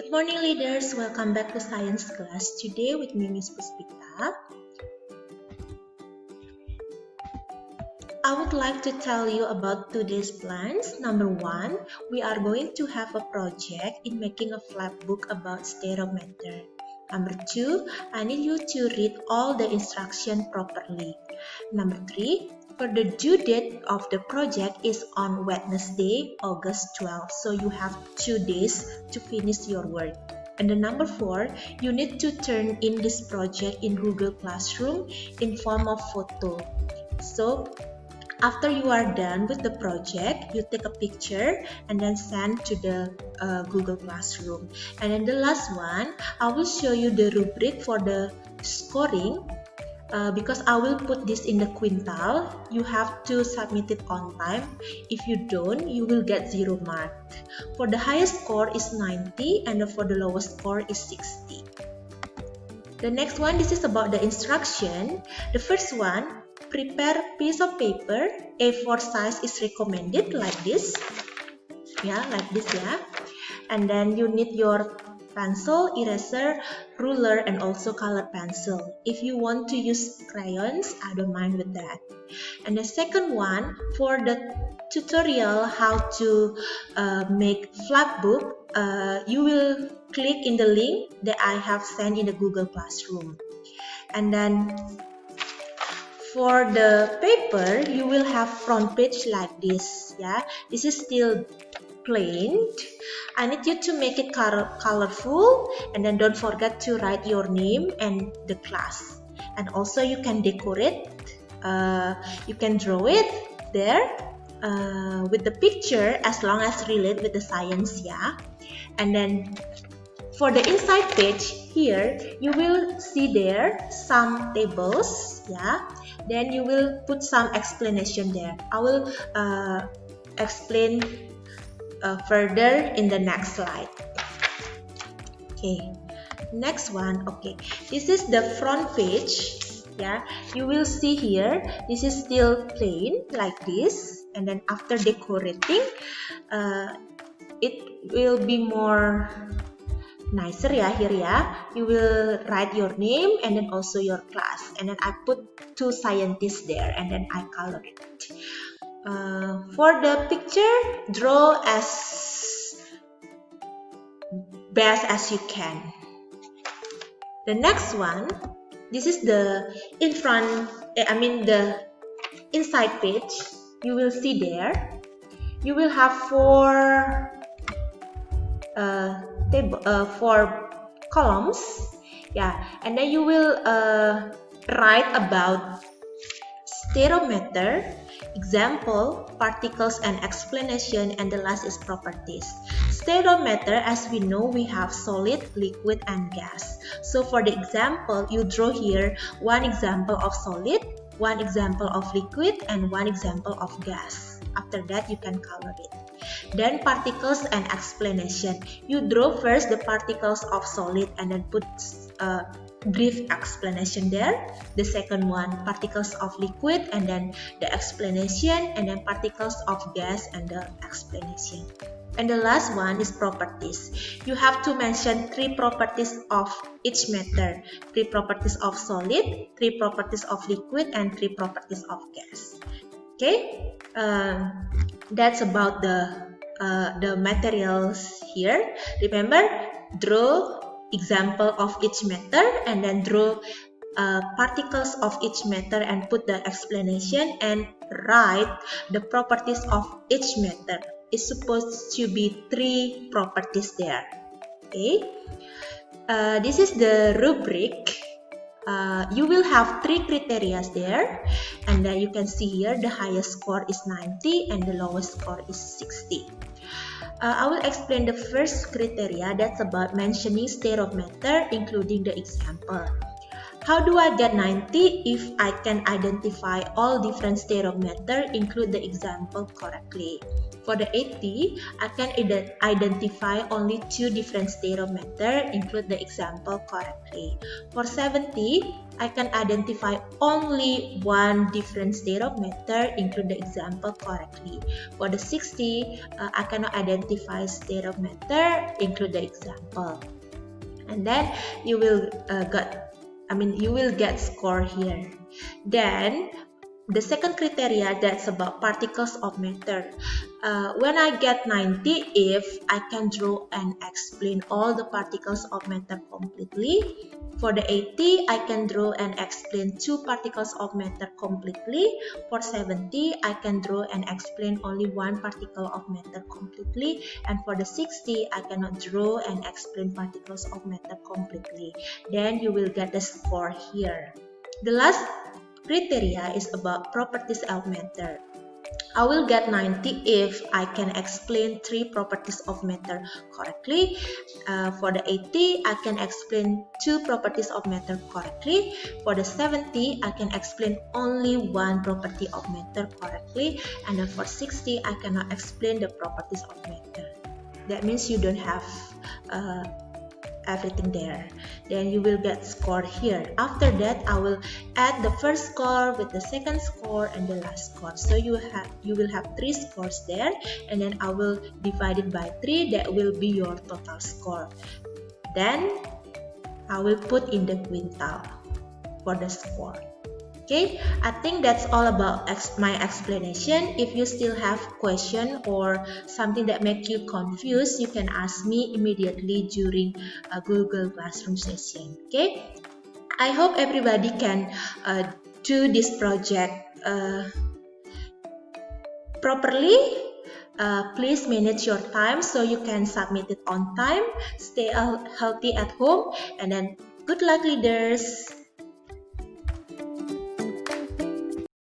Good morning, leaders. Welcome back to science class. Today with me, Miss Puspita. I would like to tell you about today's plans. Number 1, we are going to have a project in making a flap book about stereometer. Number 2, I need you to read all the instructions properly. Number 3, for the due date of the project is on Wednesday, August 12. So you have 2 days to finish your work. And the number 4, you need to turn in this project in Google Classroom in form of photo. So after you are done with the project, you take a picture and then send to the Google Classroom. And then the last one, I will show you the rubric for the scoring. Because I will put this in the quintal, you have to submit it on time. If you don't, you will get 0 mark. For the highest score is 90 and for the lowest score is 60. The next one, this is about the instruction. The first one, prepare piece of paper, A4 size is recommended like this. Like this. And then you need your pencil, eraser, ruler, and also color pencil. If you want to use crayons, I don't mind with that. And the second one, for the tutorial how to make flap book, you will click in the link that I have sent in the Google Classroom. And then for the paper, you will have front page like this. This is still plain. I need you to make it colorful, and then don't forget to write your name and the class. And also you can decorate, you can draw it there with the picture as long as relate with the science. And then for the inside page here, you will see there some tables. Then you will put some explanation there. I will explain further in the next slide. Next one. This is the front page. You will see here, this is still plain like this, and then after decorating, it will be more nicer here. You will write your name and then also your class, and then I put 2 scientists there, and then I color it. For the picture, draw as best as you can. The next one, this is the the inside page. You will see there, you will have 4 columns. And then you will write about stereometer, example, particles and explanation, and the last is properties. Stereometer, as we know, we have solid, liquid, and gas. So for the example, you draw here 1 example of solid, 1 example of liquid, and 1 example of gas. After that, you can color it. Then particles and explanation. You draw first the particles of solid and then put brief explanation there. The second one, particles of liquid, and then the explanation, and then particles of gas and the explanation. And the last one is properties. You have to mention 3 properties of each matter. 3 properties of solid, 3 properties of liquid, and 3 properties of gas. That's about the materials here. Remember, draw example of each matter, and then draw particles of each matter and put the explanation, and write the properties of each matter. It's supposed to be 3 properties there. This is the rubric. You will have 3 criteria there, and then you can see here the highest score is 90 and the lowest score is 60. I will explain the first criteria, that's about mentioning stereometer, including the example. How do I get 90 if I can identify all different stereometers, include the example correctly? For the 80, I can identify only 2 different stereometers, include the example correctly. For 70, I can identify only 1 different stereometer, include the example correctly. For the 60, I cannot identify stereometer, include the example. And then you will get score here. Then the second criteria, that's about particles of matter. When I get 90, if I can draw and explain all the particles of matter completely. For the 80, I can draw and explain 2 particles of matter completely. For 70, I can draw and explain only 1 particle of matter completely. And for the 60, I cannot draw and explain particles of matter completely. Then you will get the score here. The last criteria is about properties of matter. I will get 90 if I can explain 3 properties of matter correctly. For the 80, I can explain 2 properties of matter correctly. For the 70, I can explain only 1 property of matter correctly. And then for 60, I cannot explain the properties of matter. That means you don't have everything there. Then you will get score here. After that, I will add the first score with the second score and the last score. So you will have 3 scores there, and then I will divide it by 3. That will be your total score. Then I will put in the quintile for the score. Okay, I think that's all about my explanation. If you still have question or something that make you confused, you can ask me immediately during a Google Classroom session. Okay, I hope everybody can do this project properly. Please manage your time so you can submit it on time. Stay healthy at home, and then good luck, leaders.